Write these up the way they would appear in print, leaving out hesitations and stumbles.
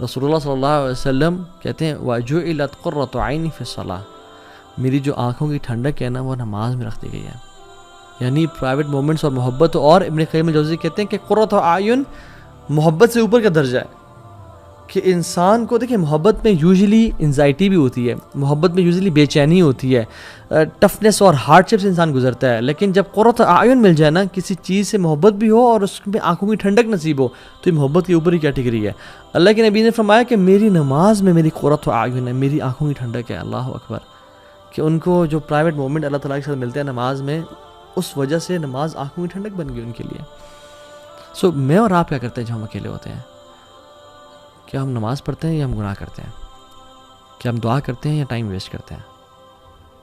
رسول اللہ صلی اللہ علیہ وسلم کہتے ہیں وَجُعِلَتْ قُرَّةُ عَيْنِي فِي الصَّلَاةِ، میری جو آنکھوں کی ٹھنڈک ہے نا وہ نماز میں رکھ دی گئی ہے. یعنی پرائیویٹ مومنٹس اور محبت. اور ابن قیم الجوزی کہتے ہیں کہ قرۃ اعین محبت سے اوپر کا درجہ ہے. کہ انسان کو دیکھیں محبت میں یوزلی انزائٹی بھی ہوتی ہے, محبت میں یوزلی بے چینی ہوتی ہے, ٹفنس اور ہارڈ شپ سے انسان گزرتا ہے, لیکن جب قرۃ اعین مل جائے نا, کسی چیز سے محبت بھی ہو اور اس میں آنکھوں کی ٹھنڈک نصیب ہو, تو یہ محبت کے اوپر ہی کیٹیگری ہے. اللہ کے نبی نے فرمایا کہ میری نماز میں میری قرۃ اعین ہے, میری آنکھوں کی ٹھنڈک ہے. اللہ اکبر. کہ ان کو جو پرائیویٹ مومنٹ اللہ تعالیٰ کے ساتھ ملتے ہیں نماز میں, اس وجہ سے نماز آنکھوں کی ٹھنڈک بن گئی ان کے لیے. سو میں اور آپ کیا کرتے ہیں جب ہم اکیلے ہوتے ہیں؟ کیا ہم نماز پڑھتے ہیں یا ہم گناہ کرتے ہیں؟ کیا ہم دعا کرتے ہیں یا ٹائم ویسٹ کرتے ہیں؟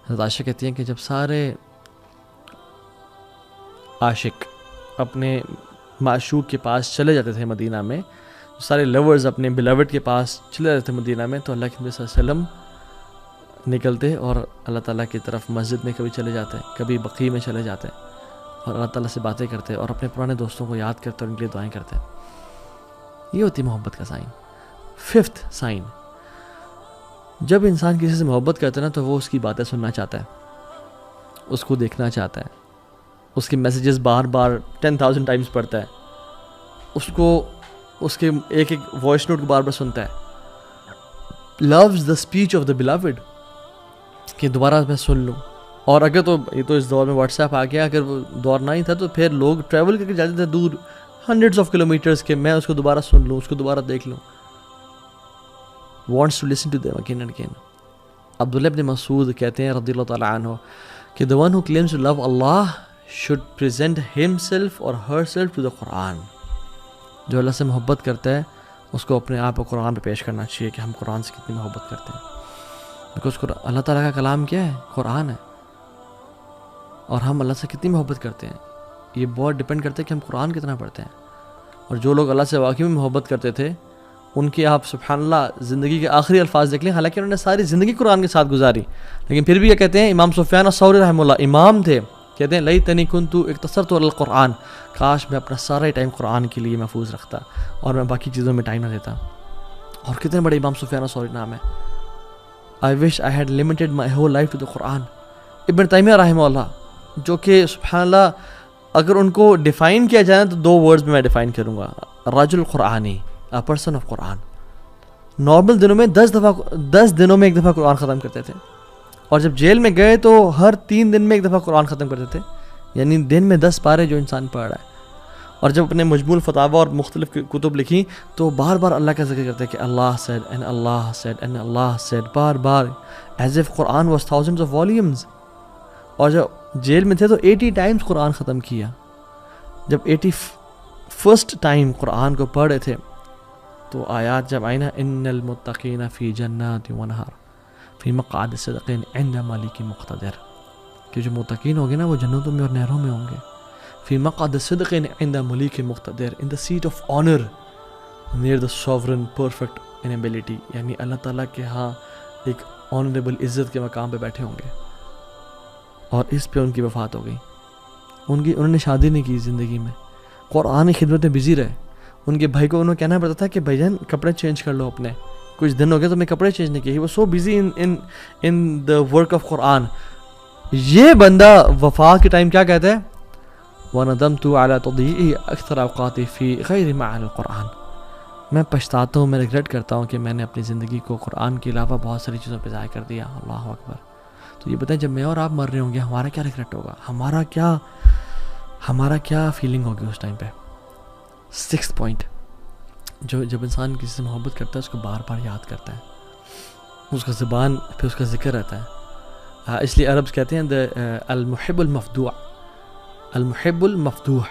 حضرت عائشہ کہتی ہیں کہ جب سارے عاشق اپنے معشوق کے پاس چلے جاتے تھے مدینہ میں, سارے لورز اپنے بلاوڈ کے پاس چلے جاتے تھے مدینہ میں, تو اللہ کے نبی صلی اللہ علیہ وسلم نکلتے اور اللہ تعالیٰ کی طرف مسجد میں کبھی چلے جاتے, کبھی بقیع میں چلے جاتے اور اللہ تعالیٰ سے باتیں کرتے اور اپنے پرانے دوستوں کو یاد کرتے اور ان کے لیے دعائیں کرتے. یہ ہوتی محبت کا سائن. 5th سائن, جب انسان کسی سے محبت کرتا ہے نا تو وہ اس کی باتیں سننا چاہتا ہے, اس کو دیکھنا چاہتا ہے, اس کے میسیجز بار بار 10,000 ٹائمز پڑھتا ہے, اس کو اس کے ایک ایک وائس نوٹ کو بار بار سنتا ہے. loves the speech of the beloved, کہ دوبارہ میں سن لوں. اور اگر تو یہ تو اس دور میں واٹس ایپ آ گیا, اگر وہ دور نہ ہی تھا تو پھر لوگ ٹریول کر کے جاتے تھے دور ہنڈریڈس آف کلو میٹرس کے, میں اس کو دوبارہ سن لوں, اس کو دوبارہ دیکھ لوں. wants to listen to them again and again. عبداللہ ابن مسعود کہتے ہیں رضی اللہ تعالیٰ عنہ کہ the one who claims to love Allah should present himself or herself to the Quran. جو اللہ سے محبت کرتا ہے اس کو اپنے آپ کو قرآن پہ پیش کرنا چاہیے کہ ہم قرآن سے کتنی محبت کرتے ہیں. بیکاز اللہ تعالیٰ کا کلام کیا ہے؟ قرآن ہے. اور ہم اللہ سے کتنی محبت کرتے ہیں یہ بہت ڈپینڈ کرتا ہے کہ ہم قرآن کتنا پڑھتے ہیں. اور جو لوگ اللہ سے واقعی میں محبت کرتے تھے ان کی آپ سبحان اللہ زندگی کے آخری الفاظ دیکھ لیں, حالانکہ انہوں نے ساری زندگی قرآن کے ساتھ گزاری, لیکن پھر بھی یہ کہتے ہیں, امام سفیان الثوری رحمہ اللہ امام تھے, کہتے ہیں لیتنی کنت اقتصرت علی القرآن, کاش میں اپنا سارا ٹائم قرآن کے لیے محفوظ رکھتا اور میں باقی چیزوں میں ٹائم نہ دیتا. اور کتنے بڑے امام سفیان الثوری نام ہے. I wish I had limited my whole life to the Quran. ابن تیمیہ رحمہ اللہ, جو کہ سبحان اللہ اگر ان کو ڈیفائن کیا جائے تو 2 ورڈز میں ڈیفائن کروں گا, رجل قرآنی, a person of Quran. Normal دنوں میں 10 دنوں میں 1 دفعہ قرآن ختم کرتے تھے, اور جب جیل میں گئے تو ہر 3 دن میں 1 دفعہ قرآن ختم کرتے تھے, یعنی دن میں 10 پارے جو انسان پڑھ رہا ہے. اور جب اپنے مجموع الفتاوی اور مختلف کتب لکھی تو بار بار اللہ کا ذکر کرتے کہ اللہ said and Allah said and Allah said, bar bar, as if Quran was thousands of volumes. اور جب جیل میں تھے تو 80 ٹائمز قرآن ختم کیا. جب 81st ٹائم قرآن کو پڑھ رہے تھے تو آیات جب آئی نا, ان المتقین فی جنات و نہر فی مقعد صدق عند ملک مقتدر, کہ جو متقین ہوں گے نا وہ جنتوں میں اور نہروں میں ہوں گے. فی مقعد صدق عند ملک مقتدر, in the seat of honor near the sovereign perfect in ability, یعنی اللہ تعالیٰ کے ہاں ایک آنریبل عزت کے مقام پہ بیٹھے ہوں گے. اور اس پہ ان کی وفات ہو گئی. انہوں نے شادی نہیں کی زندگی میں, قرآن کی خدمت میں بزی رہے. ان کے بھائی کو انہوں کہنا پڑتا تھا کہ بھائی جان کپڑے چینج کر لو اپنے, کچھ دن ہو گئے تو میں کپڑے چینج نہیں کیے. وہ so busy in the work of Quran. یہ بندہ وفات کے ٹائم کیا کہتا ہے, وَنَدَمْتُ عَلَى تَضْيِيعِ أَكْثَرَ أَوْقَاتِي فِي غَيْرِ مَعَانِ الْقُرْآنِ. میں پچھتاتا ہوں, میں ریگریٹ کرتا ہوں کہ میں نے اپنی زندگی کو قرآن کے علاوہ بہت ساری چیزوں پہ ضائع کر دیا. اللہ اکبر. تو یہ بتائیں جب میں اور آپ مر رہے ہوں گے ہمارا کیا ریگریٹ ہوگا, ہمارا کیا فیلنگ ہوگی اس ٹائم پہ. 6th پوائنٹ, جب انسان کسی سے محبت کرتا ہے اس کو بار بار یاد کرتا ہے, اس کا زبان پہ اس کا ذکر رہتا ہے. اس لیے عربز کہتے ہیں المحب المفدوع, المحب المفتوح,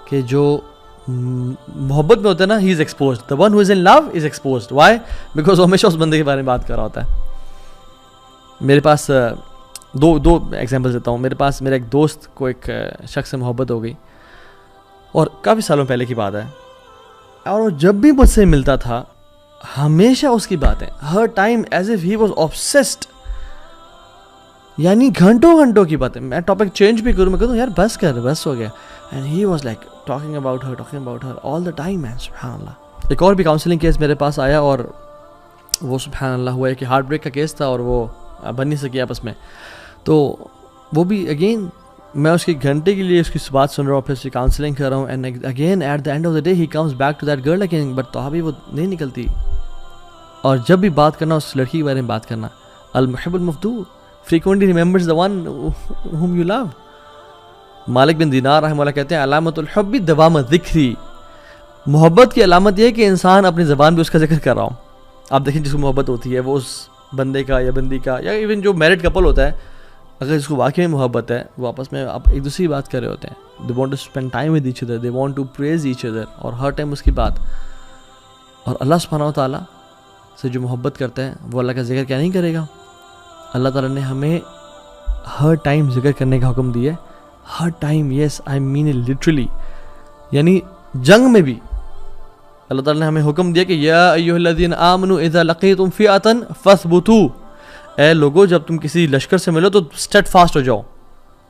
کہ جو محبت میں ہوتا ہے نا he is exposed. the one who is in love is exposed. why? because وہ ہمیشہ اس بندے کے بارے میں بات کر رہا ہوتا ہے. میرے پاس دو ایگزامپل دیتا ہوں. میرا ایک دوست کو ایک شخص سے محبت ہو گئی, اور کافی سالوں پہلے کی بات ہے, اور وہ جب بھی مجھ سے ملتا تھا ہمیشہ اس کی باتیں, ہر time as if he was obsessed, یعنی گھنٹوں کی باتیں. میں ٹاپک چینج بھی کروں, میں کہتا ہوں یار بس ہو گیا, and he was like talking about her all the time, man, سبحان اللہ. ایک اور بھی کاؤنسلنگ کیس میرے پاس آیا اور وہ سبحان اللہ ہوا ہے کہ ہارٹ بریک کا کیس تھا اور وہ بن نہیں سکی آپس میں. تو وہ بھی اگین میں اس کی گھنٹے کے لیے اس کی بات سن رہا ہوں, پھر اس کی کاؤنسلنگ کر رہا ہوں, and again at the end of the day he comes back to that girl again, but تو ابھی وہ نہیں نکلتی. اور جب بھی بات کرنا اس لڑکی کے بارے میں بات کرنا, المحب المفتو frequently remembers the one whom you love. مالک بن دینار رحمہ اللہ کہتے ہیں علامت الحب دوام ذکری, محبت کی علامت یہ ہے کہ انسان اپنی زبان پہ اس کا ذکر کر رہا ہوں. آپ دیکھیں جس کو محبت ہوتی ہے وہ اس بندے کا یا بندی کا, یا ایون جو میرڈ کپل ہوتا ہے, اگر اس کو واقعی میں محبت ہے, وہ آپس میں آپ ایک دوسری بات کر رہے ہوتے ہیں. they want to spend time with each other, they want to praise each other, اور ہر ٹائم اس کی بات. اور اللہ سبحانہ و تعالیٰ سے جو محبت کرتے ہیں وہ اللہ کا ذکر کیا نہیں کرے گا. اللہ تعالیٰ نے ہمیں ہر ٹائم ذکر کرنے کا حکم دیا ہے, ہر time, yes I mean it literally. یعنی جنگ میں بھی اللہ تعالیٰ نے ہمیں حکم دیا کہ یا ایھا الذین آمنوا اذا لقیتم فئۃ فاثبتوا, اے لوگو جب تم کسی لشکر سے ملو تو اسٹیڈ فاسٹ ہو جاؤ.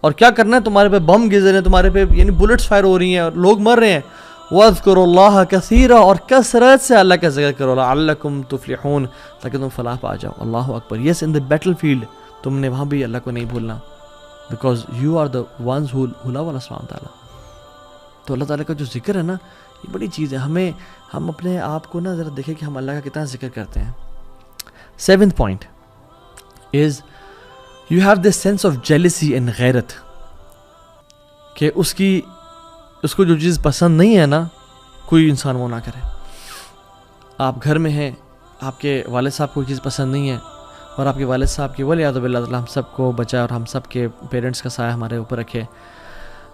اور کیا کرنا ہے, تمہارے پہ بم گزر رہے ہیں, تمہارے پہ یعنی بلٹس فائر ہو رہی ہیں اور لوگ مر رہے ہیں, وَاذْكُرُوا اللَّهَ كَثِيرًا, اور کثرت سے اللہ کا ذکر کرو, لَعَلَّكُمْ تُفْلِحُونَ, تاکہ تم فلاح پا جاؤ. اللہ اکبر. یس ان دا بیٹل فیلڈ تم نے وہاں بھی اللہ کو نہیں بھولنا, because you are the ones who love Allah سبحانہ تعالیٰ. تو اللہ تعالیٰ کا جو ذکر ہے نا, یہ بڑی چیز ہے. ہم اپنے آپ کو نا ذرا دیکھیں کہ ہم اللہ کا کتنا ذکر کرتے ہیں. 7th point is you have this sense of jealousy and غیرت, کہ اس کو جو چیز پسند نہیں ہے نا, کوئی انسان وہ نہ کرے. آپ گھر میں ہیں, آپ کے والد صاحب کو کوئی چیز پسند نہیں ہے, اور آپ کے والد صاحب کی ولیعذ باللہ تعالیٰ ہم سب کو بچائے اور ہم سب کے پیرنٹس کا سایہ ہمارے اوپر رکھے,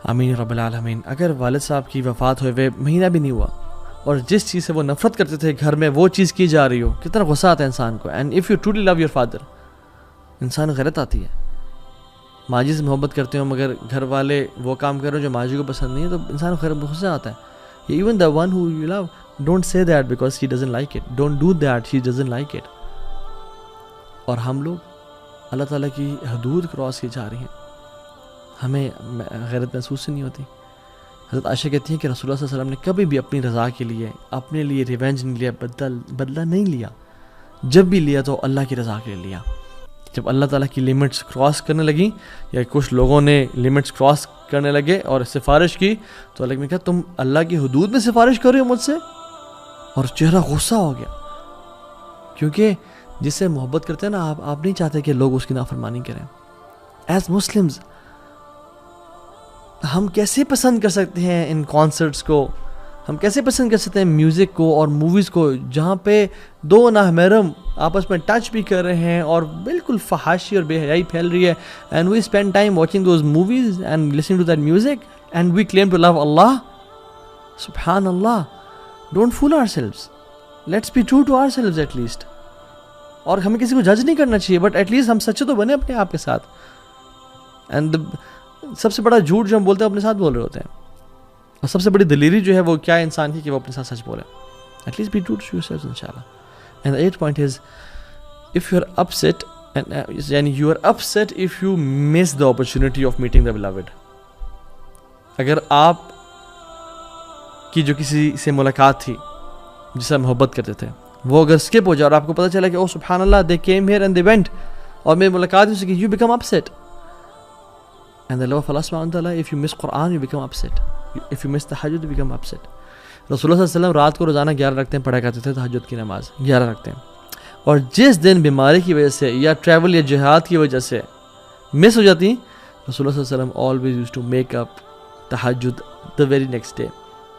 آمین رب العالمین. اگر والد صاحب کی وفات ہوئے مہینہ بھی نہیں ہوا اور جس چیز سے وہ نفرت کرتے تھے گھر میں وہ چیز کی جا رہی ہو, کتنا غصہ آتا ہے انسان کو. And if you truly love your father, انسان غیرت آتی ہے. ماں جی سے محبت کرتے ہو مگر گھر والے وہ کام کر رہے ہو جو ماں جی کو پسند نہیں ہے, تو انسان کو غصہ آتا ہے. Even the one who you love, don't say that because she doesn't like it, don't do that, she doesn't like it. اور ہم لوگ اللہ تعالیٰ کی حدود کراس کی جا رہی ہیں, ہمیں غیرت محسوس نہیں ہوتی. حضرت عائشہ کہتی ہیں کہ رسول اللہ صلی اللہ علیہ وسلم نے کبھی بھی اپنی رضا کے لیے, اپنے لیے ریونج نہیں لیا, بدلہ نہیں لیا. جب بھی لیا تو اللہ کی رضا کے لیے لیا. جب اللہ تعالیٰ کی لمٹس کراس کرنے لگیں, یا کچھ لوگوں نے لمٹس کراس کرنے لگے اور سفارش کی, تو اللہ نے کہا تم اللہ کی حدود میں سفارش کر رہے ہو مجھ سے, اور چہرہ غصہ ہو گیا. کیونکہ جس سے محبت کرتے ہیں نا آپ نہیں چاہتے کہ لوگ اس کی نافرمانی کریں. ایز مسلمز ہم کیسے پسند کر سکتے ہیں ان کانسرٹس کو, ہم کیسے پسند کر سکتے ہیں میوزک کو اور موویز کو, جہاں پہ دو نامحرم آپس میں ٹچ بھی کر رہے ہیں اور بالکل فحاشی اور بے حیائی پھیل رہی ہے. And we spend time watching those movies and listening to that music and we claim to love اللہ. سبحان اللہ. Don't fool ourselves, let's be true to ourselves at least. اور ہمیں کسی کو جج نہیں کرنا چاہیے, بٹ ایٹ لیسٹ ہم سچے تو بنے اپنے آپ کے ساتھ. اینڈ سب سے بڑا جھوٹ جو ہم بولتے ہیں اپنے ساتھ بول رہے ہوتے ہیں, اور سب سے بڑی دلیری جو ہے وہ کیا انسان کی کہ وہ اپنے ساتھ سچ بولے. At least be true to yourself انشاءاللہ. And the 8th point is if you are upset, یعنی you are upset if you miss the opportunity of meeting the beloved. اگر آپ کی جو کسی سے ملاقات تھی جس سے محبت کرتے تھے, وہ اگر اسکپ ہو جائے اور آپ کو پتہ چلا کہ او سبحان اللہ they came here and they went, اور میری ملاقات اس کی, you become upset. And the love of Allah subhanahu wa ta'ala, if you miss Quran you become upset, if you miss tahajjud you become upset. رسول اللہ صلی اللہ علیہ وسلم رات کو روزانہ 11 رکعتیں پڑھا کرتے تھے, تہجد کی نماز 11 رکعتیں. اور جس دن بیماری کی وجہ سے یا ٹریول یا جہاد کی وجہ سے مس ہو جاتی, رسول اللہ صلی اللہ علیہ وسلم always used to make up تہجد the very next day,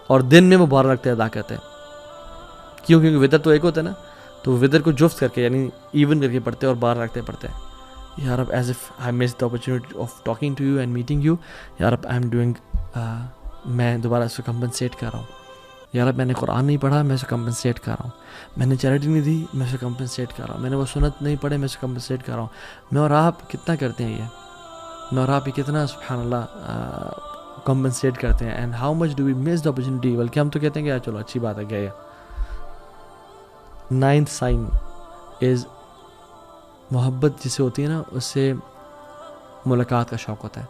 اور دن میں وہ 12 رکعتیں ادا کرتے ہیں. کیونکہ وطر تو ایک ہوتا ہے نا, تو وطر کو جفت کر کے یعنی ایون کر کے پڑھتے ہیں اور 12 رکعتیں پڑھتے ہیں. یا رب as if I miss the opportunity of talking to you and meeting you, یا رب آئی ایم ڈوئنگ, میں دوبارہ اس کو کمپنسیٹ کر رہا ہوں. یا رب میں نے قرآن نہیں پڑھا, میں اسے کمپنسیٹ کر رہا ہوں. میں نے چیریٹی نہیں دی, میں اسے کمپنسیٹ کر رہا ہوں. میں نے وہ سنت نہیں پڑھے, میں اسے کمپنسیٹ کر رہا ہوں. میں اور آپ کتنا کرتے ہیں, میں اور آپ یہ کتنا سبحان اللہ کمپنسیٹ کرتے ہیں. And how much do we miss the opportunity, بلکہ ہم تو کہتے ہیں کہ چلو اچھی بات ہے گئے. 9th sign is محبت جسے ہوتی ہے نا, اس سے ملاقات کا شوق ہوتا ہے.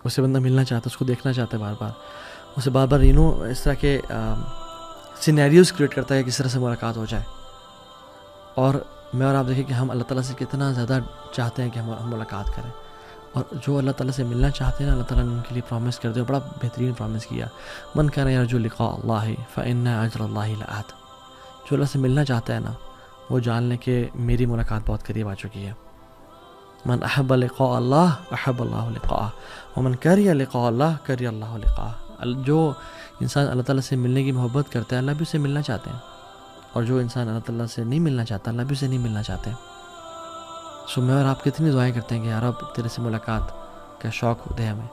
اس سے بندہ ملنا چاہتا ہے, اس کو دیکھنا چاہتا ہے بار بار, اسے بار بار اس طرح کے سینیریوز کریٹ کرتا ہے کہ کس طرح سے ملاقات ہو جائے. اور میں اور آپ دیکھیں کہ ہم اللہ تعالیٰ سے کتنا زیادہ چاہتے ہیں کہ ہم ملاقات کریں. اور جو اللہ تعالیٰ سے ملنا چاہتے ہیں نا، اللہ تعالیٰ نے ان کے لیے پرومس کر دیا، بڑا بہترین پرومس کیا. من کان یرجو لقاء اللہ فإن اجر اللہ لآت. جو اللہ سے ملنا چاہتا ہے نا، وہ جان لیں کہ میری ملاقات بہت قریب آ چکی ہے. من احب لقاء اللہ احب اللہ لقاءہ ومن کرہ لقاء اللہ کرہ اللہ لقاءہ. جو انسان اللہ تعالیٰ سے ملنے کی محبت کرتا ہے، اللہ بھی اسے ملنا چاہتے ہیں. اور جو انسان اللہ تعالیٰ سے نہیں ملنا چاہتا، اللہ بھی اسے نہیں ملنا چاہتے. سو میں اور آپ کتنی دعائیں کرتے ہیں کہ یا رب تیرے سے ملاقات کا شوق دے ہمیں.